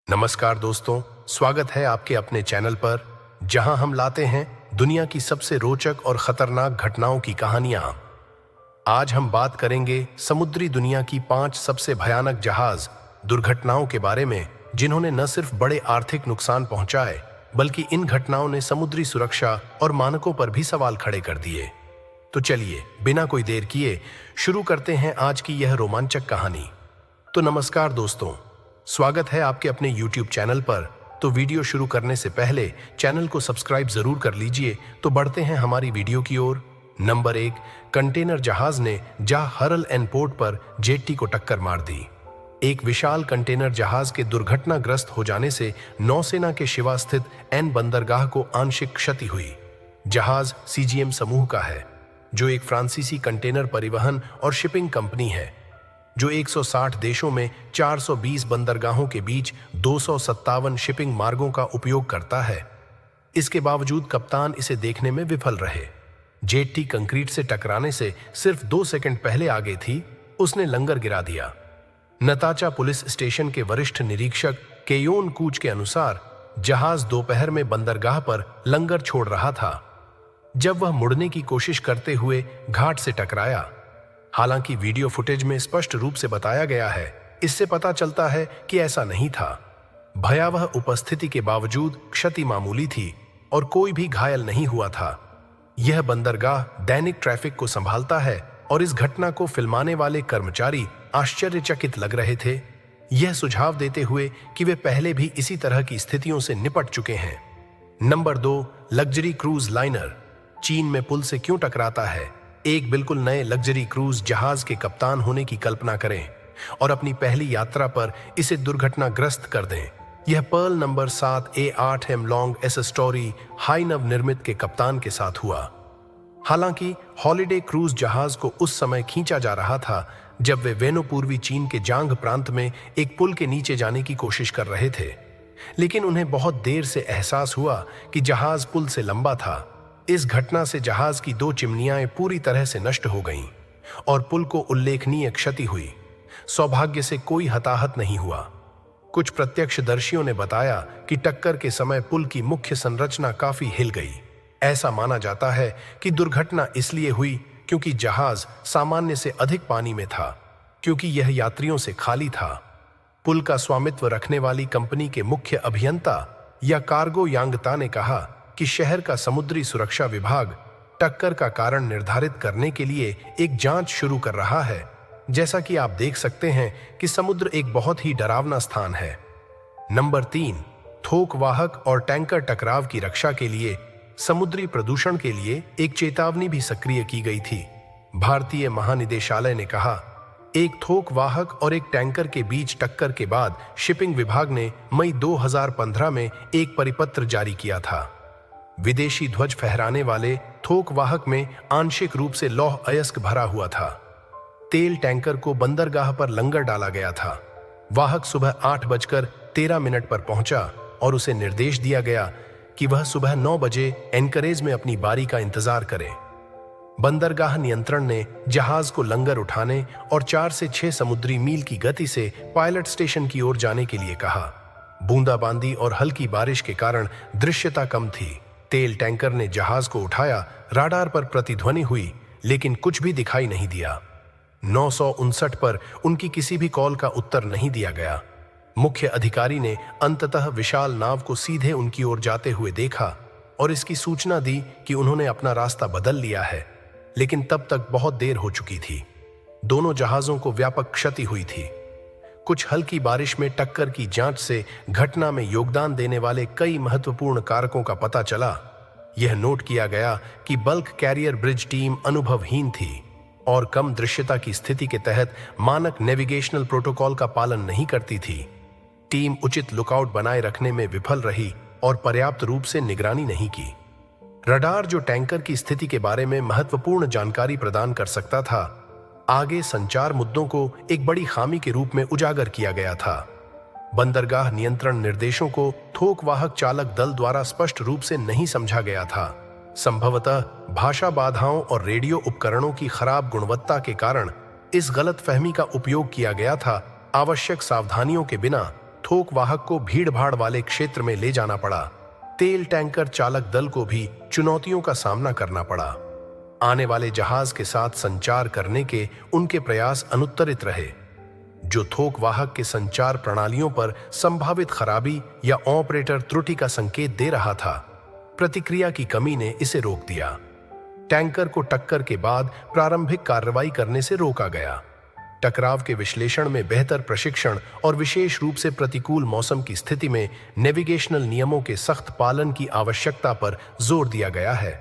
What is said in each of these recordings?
नमस्कार दोस्तों, स्वागत है आपके अपने चैनल पर जहां हम लाते हैं दुनिया की सबसे रोचक और खतरनाक घटनाओं की कहानियां। आज हम बात करेंगे समुद्री दुनिया की 5 सबसे भयानक जहाज दुर्घटनाओं के बारे में, जिन्होंने न सिर्फ बड़े आर्थिक नुकसान पहुंचाए बल्कि इन घटनाओं ने समुद्री सुरक्षा और मानकों पर भी सवाल खड़े कर दिए। तो चलिए बिना कोई देर किए शुरू करते हैं आज की यह रोमांचक कहानी। तो नमस्कार दोस्तों, स्वागत है आपके अपने YouTube चैनल पर। तो वीडियो शुरू करने से पहले चैनल को सब्सक्राइब जरूर कर लीजिए। तो बढ़ते हैं हमारी वीडियो की ओर। नंबर 1, कंटेनर जहाज ने हरल एन पोर्ट पर जेट्टी को टक्कर मार दी। एक विशाल कंटेनर जहाज के दुर्घटनाग्रस्त हो जाने से नौसेना के शिवा स्थित एन बंदरगाह को आंशिक क्षति हुई। जहाज CGM समूह का है, जो एक फ्रांसीसी कंटेनर परिवहन और शिपिंग कंपनी है, जो 160 देशों में 420 बंदरगाहों के बीच 257 शिपिंग मार्गों का उपयोग करता है। इसके बावजूद कप्तान इसे देखने में विफल रहे। जेट्टी कंक्रीट से टकराने से सिर्फ 2 सेकंड पहले आगे थी, उसने लंगर गिरा दिया। नताचा पुलिस स्टेशन के वरिष्ठ निरीक्षक केयोन कूच के अनुसार जहाज दोपहर में बंदरगाह पर लंगर छोड़ रहा था जब वह मुड़ने की कोशिश करते हुए घाट से टकराया। हालांकि वीडियो फुटेज में स्पष्ट रूप से बताया गया है, इससे पता चलता है कि ऐसा नहीं था। भयावह उपस्थिति के बावजूद क्षति मामूली थी और कोई भी घायल नहीं हुआ था। यह बंदरगाह दैनिक ट्रैफिक को संभालता है और इस घटना को फिल्माने वाले कर्मचारी आश्चर्यचकित लग रहे थे, यह सुझाव देते हुए कि वे पहले भी इसी तरह की स्थितियों से निपट चुके हैं। नंबर 2, लग्जरी क्रूज लाइनर चीन में पुल से क्यों टकराता है। एक बिल्कुल नए लग्जरी क्रूज जहाज के कप्तान होने की कल्पना करें और अपनी पहली यात्रा पर इसे दुर्घटनाग्रस्त कर दें। यह पर्ल नंबर 7 A8M लॉन्ग एस्टोरी हाई नवनिर्मित के कप्तान के साथ हुआ। हालांकि हॉलिडे क्रूज जहाज को उस समय खींचा जा रहा था जब वे वेनो पूर्वी चीन के जांग प्रांत में एक पुल के नीचे जाने की कोशिश कर रहे थे, लेकिन उन्हें बहुत देर से एहसास हुआ कि जहाज पुल से लंबा था। इस घटना से जहाज की 2 चिमनियां पूरी तरह से नष्ट हो गईं और पुल को उल्लेखनीय क्षति हुई। सौभाग्य से कोई हताहत नहीं हुआ। कुछ प्रत्यक्षदर्शियों ने बताया कि टक्कर के समय पुल की मुख्य संरचना काफी हिल गई। ऐसा माना जाता है कि दुर्घटना इसलिए हुई क्योंकि जहाज सामान्य से अधिक पानी में था, क्योंकि यह यात्रियों से खाली था। पुल का स्वामित्व रखने वाली कंपनी के मुख्य अभियंता या कार्गो यांगता ने कहा कि शहर का समुद्री सुरक्षा विभाग टक्कर का कारण निर्धारित करने के लिए एक जांच शुरू कर रहा है। जैसा कि आप देख सकते हैं कि समुद्र एक बहुत ही डरावना स्थान है। नंबर 3, थोक वाहक और टैंकर टकराव की रक्षा के लिए समुद्री प्रदूषण के लिए एक चेतावनी भी सक्रिय की गई थी। भारतीय महानिदेशालय ने कहा, एक थोक वाहक और एक टैंकर के बीच टक्कर के बाद शिपिंग विभाग ने मई 2015 में एक परिपत्र जारी किया था। विदेशी ध्वज फहराने वाले थोक वाहक में आंशिक रूप से लौह अयस्क भरा हुआ था। तेल टैंकर को बंदरगाह पर लंगर डाला गया था। वाहक सुबह 8:13 पर पहुंचा और उसे निर्देश दिया गया कि वह सुबह 9 बजे एनकरेज में अपनी बारी का इंतजार करे। बंदरगाह नियंत्रण ने जहाज को लंगर उठाने और 4 से 6 समुद्री मील की गति से पायलट स्टेशन की ओर जाने के लिए कहा। बूंदाबांदी और हल्की बारिश के कारण दृश्यता कम थी। तेल टैंकर ने जहाज को उठाया, राडार पर प्रतिध्वनि हुई, लेकिन कुछ भी दिखाई नहीं दिया। 959 पर उनकी किसी भी कॉल का उत्तर नहीं दिया गया। मुख्य अधिकारी ने अंततः विशाल नाव को सीधे उनकी ओर जाते हुए देखा और इसकी सूचना दी कि उन्होंने अपना रास्ता बदल लिया है, लेकिन तब तक बहुत देर हो चुकी थी। दोनों जहाजों को व्यापक क्षति हुई थी। कुछ हल्की बारिश में टक्कर की जांच से घटना में योगदान देने वाले कई महत्वपूर्ण कारकों का पता चला। यह नोट किया गया कि बल्क कैरियर ब्रिज टीम अनुभवहीन थी और कम दृश्यता की स्थिति के तहत मानक नेविगेशनल प्रोटोकॉल का पालन नहीं करती थी। टीम उचित लुकआउट बनाए रखने में विफल रही और पर्याप्त रूप से निगरानी नहीं की। रडार, जो टैंकर की स्थिति के बारे में महत्वपूर्ण जानकारी प्रदान कर सकता था, आगे संचार मुद्दों को एक बड़ी खामी के रूप में उजागर किया गया था। बंदरगाह नियंत्रण निर्देशों को थोक वाहक चालक दल द्वारा स्पष्ट रूप से नहीं समझा गया था। संभवतः भाषा बाधाओं और रेडियो उपकरणों की खराब गुणवत्ता के कारण इस गलतफहमी का उपयोग किया गया था। आवश्यक सावधानियों के बिना थोक वाहक को भीड़भाड़ वाले क्षेत्र में ले जाना पड़ा। तेल टैंकर चालक दल को भी चुनौतियों का सामना करना पड़ा। आने वाले जहाज के साथ संचार करने के उनके प्रयास अनुत्तरित रहे, जो थोक वाहक के संचार प्रणालियों पर संभावित खराबी या ऑपरेटर त्रुटि का संकेत दे रहा था। प्रतिक्रिया की कमी ने इसे रोक दिया। टैंकर को टक्कर के बाद प्रारंभिक कार्रवाई करने से रोका गया। टकराव के विश्लेषण में बेहतर प्रशिक्षण और विशेष रूप से प्रतिकूल मौसम की स्थिति में नेविगेशनल नियमों के सख्त पालन की आवश्यकता पर जोर दिया गया है।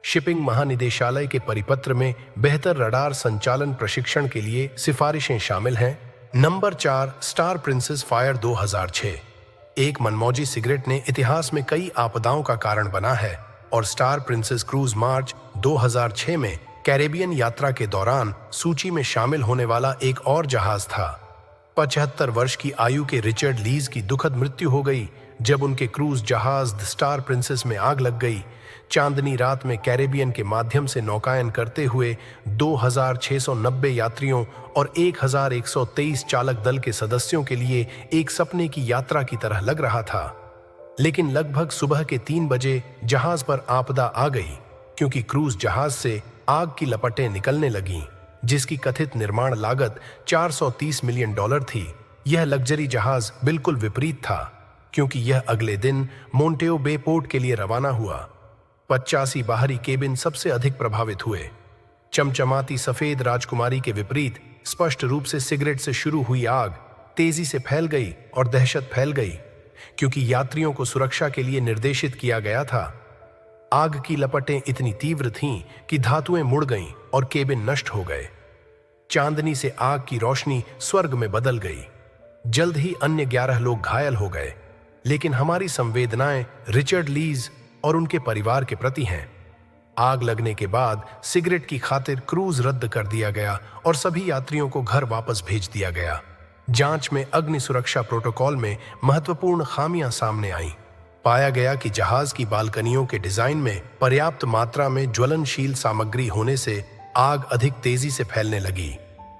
शिपिंग महानिदेशालय के परिपत्र में बेहतर रडार संचालन प्रशिक्षण के लिए सिफारिशें शामिल हैं। Number 4, star princess fire 2006। एक मनमौजी सिगरेट ने इतिहास में कई आपदाओं का कारण बना है और स्टार प्रिंसेस क्रूज मार्च 2006 में कैरेबियन यात्रा के दौरान सूची में शामिल होने वाला एक और जहाज था। 75 वर्ष की आयु के रिचर्ड लीज की दुखद मृत्यु हो गई जब उनके क्रूज जहाज द स्टार प्रिंसेस में आग लग गई। चांदनी रात में कैरेबियन के माध्यम से नौकायन करते हुए 2690 यात्रियों और 1123 चालक दल के सदस्यों के लिए एक सपने की यात्रा की तरह लग रहा था। लेकिन लगभग सुबह के 3 बजे जहाज पर आपदा आ गई, क्योंकि क्रूज जहाज से आग की लपटें निकलने लगीं, जिसकी कथित निर्माण लागत $430 मिलियन थी। यह लग्जरी जहाज बिल्कुल विपरीत था, क्योंकि यह अगले दिन मोंटेओ बे पोर्ट के लिए रवाना हुआ। 85 बाहरी केबिन सबसे अधिक प्रभावित हुए। चमचमाती सफेद राजकुमारी के विपरीत स्पष्ट रूप से सिगरेट से शुरू हुई आग तेजी से फैल गई और दहशत फैल गई, क्योंकि यात्रियों को सुरक्षा के लिए निर्देशित किया गया था। आग की लपटें इतनी तीव्र थीं कि धातुएं मुड़ गईं और केबिन नष्ट हो गए। चांदनी से आग की रोशनी स्वर्ग में बदल गई। जल्द ही अन्य 11 लोग घायल हो गए, लेकिन हमारी संवेदनाएं रिचर्ड लीज और उनके परिवार के प्रति हैं। आग लगने के बाद सिगरेट की खातिर क्रूज रद्द कर दिया गया और सभी यात्रियों को घर वापस भेज दिया गया। जांच में अग्नि सुरक्षा प्रोटोकॉल में महत्वपूर्ण खामियां सामने आईं। पाया गया कि जहाज की बालकनियों के डिजाइन में पर्याप्त मात्रा में ज्वलनशील सामग्री होने से आग अधिक तेजी से फैलने लगी।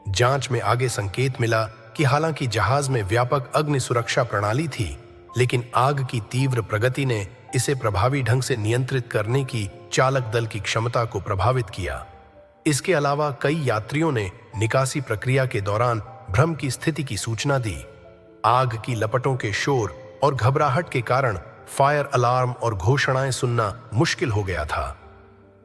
जांच में आगे संकेत मिला कि हालांकि जहाज में व्यापक अग्नि सुरक्षा प्रणाली थी, लेकिन आग की तीव्र प्रगति ने इसे प्रभावी ढंग से नियंत्रित करने की चालक दल की क्षमता को प्रभावित किया। इसके अलावा कई यात्रियों ने निकासी प्रक्रिया के दौरान भ्रम की स्थिति की सूचना दी। आग की लपटों के शोर और घबराहट के कारण फायर अलार्म और घोषणाएं सुनना मुश्किल हो गया था।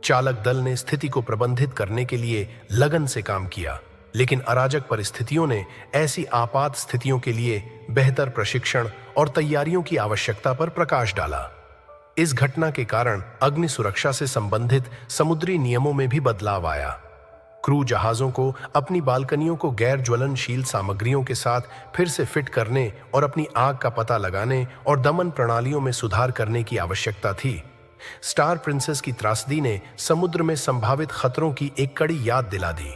चालक दल ने स्थिति को प्रबंधित करने के लिए लगन से काम किया, लेकिन अराजक परिस्थितियों ने ऐसी आपात स्थितियों के लिए बेहतर प्रशिक्षण और तैयारियों की आवश्यकता पर प्रकाश डाला। इस घटना के कारण अग्नि सुरक्षा से संबंधित समुद्री नियमों में भी बदलाव आया। क्रू जहाजों को अपनी बालकनियों को गैर ज्वलनशील सामग्रियों के साथ फिर से फिट करने और अपनी आग का पता लगाने और दमन प्रणालियों में सुधार करने की आवश्यकता थी। स्टार प्रिंसेस की त्रासदी ने समुद्र में संभावित खतरों की एक कड़ी याद दिला दी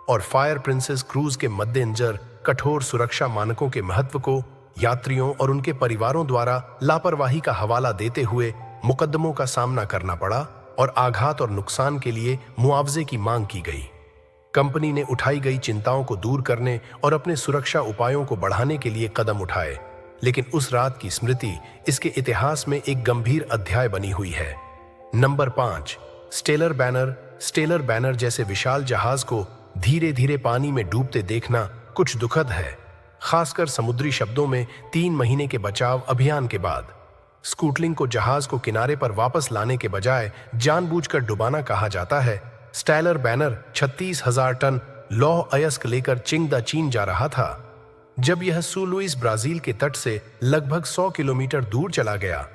और फायर प्रिंसेस क्रूज के मद्देनजर कठोर सुरक्षा मानकों के महत्व को यात्रियों और उनके परिवारों द्वारा लापरवाही का हवाला देते हुए मुकदमों का सामना करना पड़ा और आघात और नुकसान के लिए मुआवजे की मांग की गई। कंपनी ने उठाई गई चिंताओं को दूर करने और अपने सुरक्षा उपायों को बढ़ाने के लिए कदम उठाए, लेकिन उस रात की स्मृति इसके इतिहास में एक गंभीर अध्याय बनी हुई है। Number 5, stellar banner. Stellar banner जैसे विशाल जहाज को धीरे धीरे पानी में डूबते देखना कुछ दुखद है, खासकर समुद्री शब्दों में 3 महीने के बचाव अभियान के बाद। स्कूटलिंग को जहाज को किनारे पर वापस लाने के बजाय जानबूझकर डुबाना कहा जाता है। स्टेलर बैनर 36,000 टन लौह अयस्क लेकर चिंगदा चीन जा रहा था। जब यह सुलुइस ब्राजील के तट से लगभग 100 किलोमीटर दूर चला गया,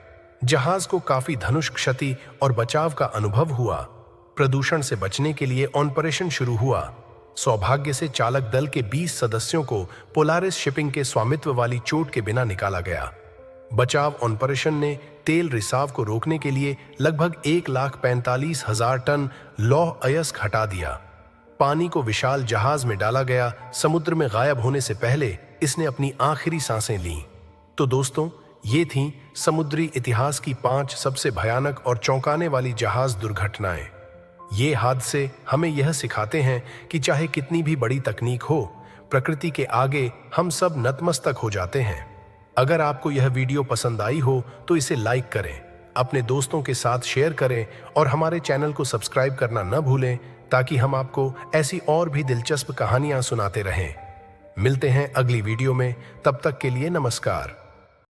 जहाज को काफी धनुष क्षति और बचाव का अनुभव हुआ। प्रदूषण से बचने के लिए ऑपरेशन शुरू हुआ। सौभाग्य से चालक दल के 20 सदस्यों को पोलारिस शिपिंग के स्वामित्व वाली चोट के बिना निकाला गया। बचाव ऑपरेशन ने तेल रिसाव को रोकने के लिए लगभग 1,45,000 टन लौह अयस्क हटा दिया। पानी को विशाल जहाज में डाला गया। समुद्र में गायब होने से पहले इसने अपनी आखिरी सांसें लीं। तो दोस्तों, ये थीं समुद्री इतिहास की 5 सबसे भयानक और चौंकाने वाली जहाज दुर्घटनाएं। ये हादसे हमें यह सिखाते हैं कि चाहे कितनी भी बड़ी तकनीक हो, प्रकृति के आगे हम सब नतमस्तक हो जाते हैं। अगर आपको यह वीडियो पसंद आई हो तो इसे लाइक करें, अपने दोस्तों के साथ शेयर करें और हमारे चैनल को सब्सक्राइब करना न भूलें ताकि हम आपको ऐसी और भी दिलचस्प कहानियां सुनाते रहें। मिलते हैं अगली वीडियो में, तब तक के लिए नमस्कार।